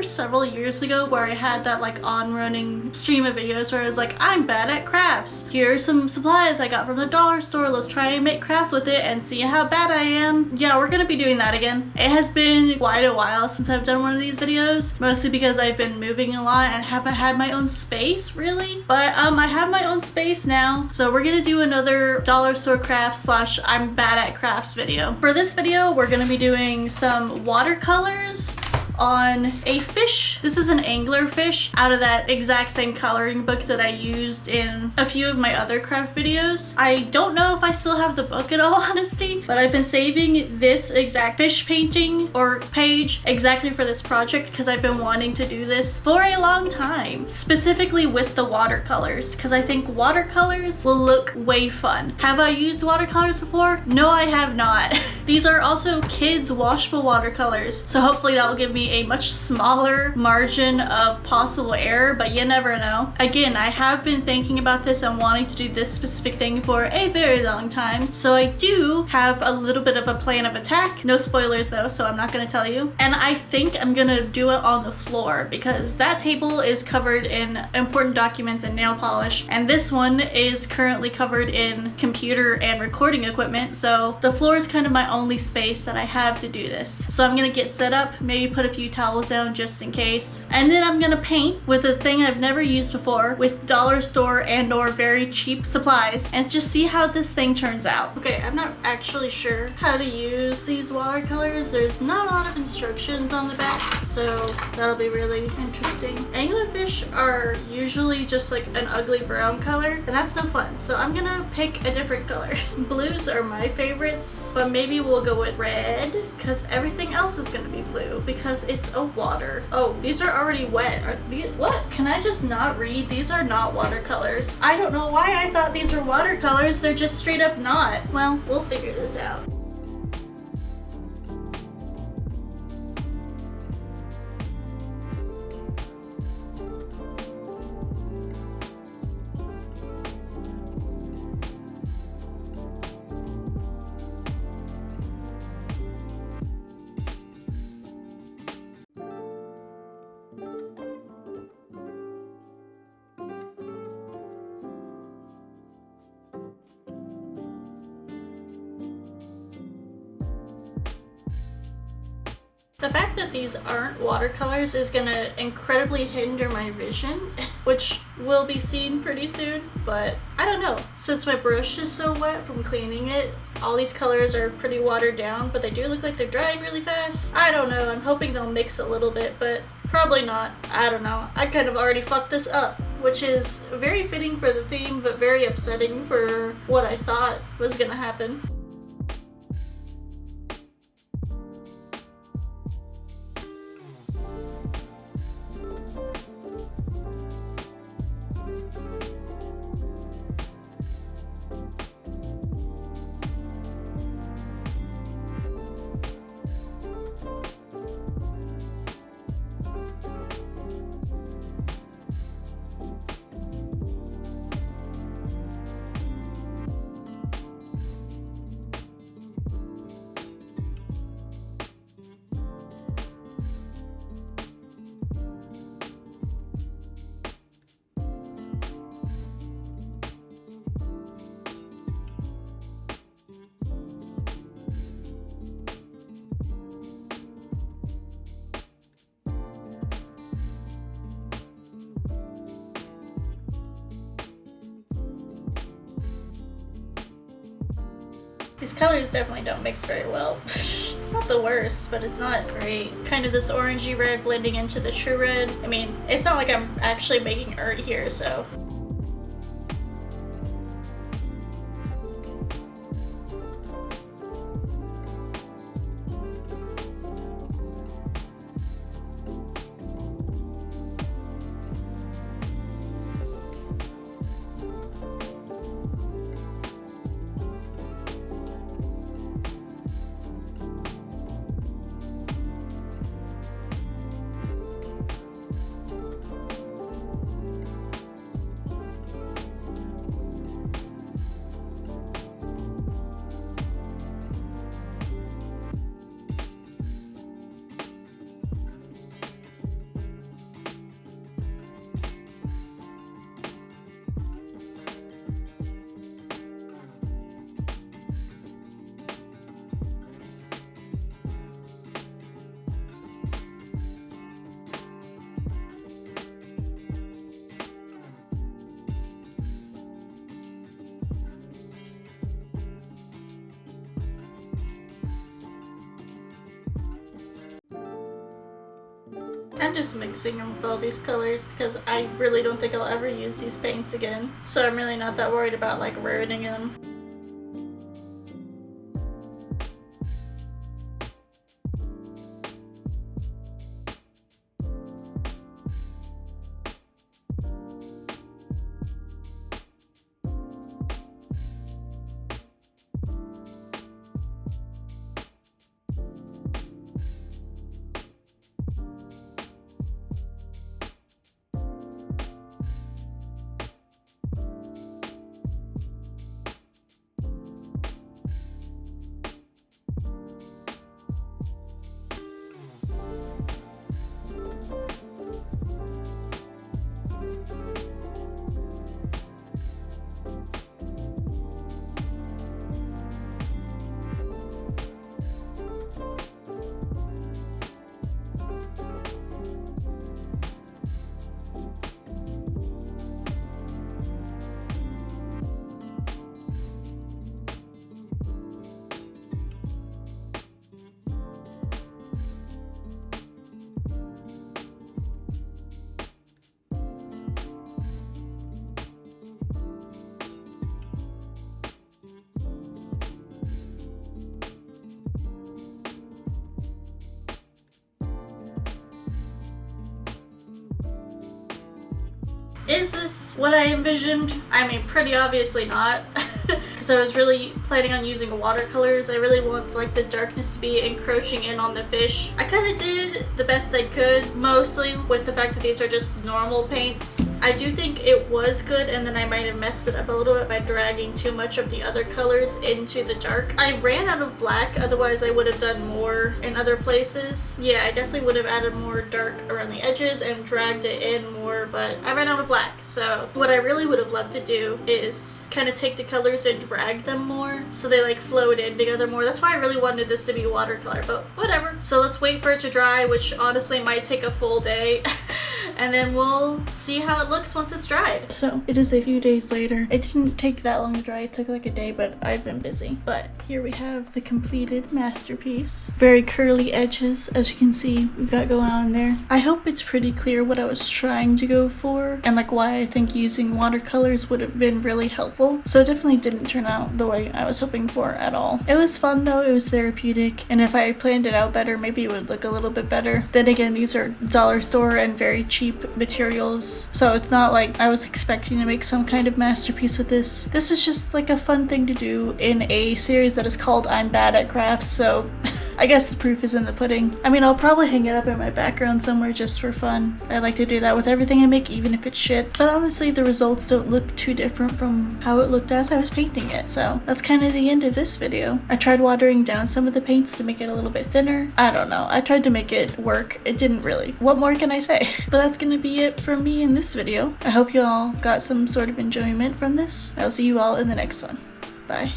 several years ago where I had that like on-running stream of videos where I was like, I'm bad at crafts. Here are some supplies I got from the dollar store. Let's try and make crafts with it and see how bad I am. Yeah, we're gonna be doing that again. It has been quite a while since I've done one of these videos, mostly because I've been moving a lot and haven't had my own space really. But I have my own space now, so we're gonna do another dollar store crafts slash I'm bad at crafts video. For this video, we're gonna be doing some watercolors on a fish. This is an angler fish out of that exact same coloring book that I used in a few of my other craft videos. I don't know if I still have the book in all honesty, but I've been saving this exact fish painting or page exactly for this project because I've been wanting to do this for a long time, specifically with the watercolors, because I think watercolors will look way fun. Have I used watercolors before? No, I have not. These are also kids washable watercolors, so hopefully that will give me a much smaller margin of possible error, but you never know. Again, I have been thinking about this and wanting to do this specific thing for a very long time, so I do have a little bit of a plan of attack. No spoilers though, so I'm not gonna tell you. And I think I'm gonna do it on the floor because that table is covered in important documents and nail polish, and this one is currently covered in computer and recording equipment, so the floor is kind of my only space that I have to do this. So I'm gonna get set up, maybe put a few towels down just in case, and then I'm gonna paint with a thing I've never used before with dollar store and or very cheap supplies and just see how this thing turns out. Okay, I'm not actually sure how to use these watercolors. There's not a lot of instructions on the back, so that'll be really interesting. Anglerfish are usually just like an ugly brown color, and that's no fun, so I'm gonna pick a different color. Blues are my favorites, but maybe we'll go with red because everything else is gonna be blue because it's a water. Oh, these are already wet. Are these, what? Can I just not read? These are not watercolors. I don't know why I thought these were watercolors. They're just straight up not. Well, we'll figure this out. The fact that these aren't watercolors is gonna incredibly hinder my vision, which will be seen pretty soon, but I don't know. Since my brush is so wet from cleaning it, all these colors are pretty watered down, but they do look like they're drying really fast. I don't know, I'm hoping they'll mix a little bit, but probably not. I don't know. I kind of already fucked this up, which is very fitting for the theme, but very upsetting for what I thought was gonna happen. These colors definitely don't mix very well. It's not the worst, but it's not great. Kind of this orangey red blending into the true red. I mean, it's not like I'm actually making art here, so. I'm just mixing them with all these colors because I really don't think I'll ever use these paints again. So I'm really not that worried about like ruining them. Is this what I envisioned? I mean, pretty obviously not. Because I was really planning on using watercolors. I really want like the darkness to be encroaching in on the fish. I kind of did the best I could, mostly with the fact that these are just normal paints. I do think it was good, and then I might have messed it up a little bit by dragging too much of the other colors into the dark. I ran out of black, otherwise I would have done more in other places. Yeah, I definitely would have added more dark around the edges and dragged it in more, but I ran out of black. So what I really would have loved to do is kind of take the colors and drag them more so they like flowed in together more. That's why I really wanted this to be watercolor, but whatever. So let's wait for it to dry, which honestly might take a full day. And then we'll see how it looks once it's dried. So it is a few days later. It didn't take that long to dry. It took like a day, but I've been busy. But here we have the completed masterpiece. Very curly edges, as you can see we've got going on there. I hope it's pretty clear what I was trying to go for and like why I think using watercolors would have been really helpful. So it definitely didn't turn out the way I was hoping for at all. It was fun though, it was therapeutic, and if I had planned it out better, maybe it would look a little bit better. Then again, these are dollar store and very cheap materials, so it's not like I was expecting to make some kind of masterpiece with this. This is just like a fun thing to do in a series that is called I'm Bad at Crafts, so I guess the proof is in the pudding. I mean, I'll probably hang it up in my background somewhere just for fun. I like to do that with everything I make, even if it's shit. But honestly, the results don't look too different from how it looked as I was painting it. So that's kind of the end of this video. I tried watering down some of the paints to make it a little bit thinner. I don't know. I tried to make it work. It didn't really. What more can I say? But that's gonna be it from me in this video. I hope you all got some sort of enjoyment from this. I'll see you all in the next one. Bye.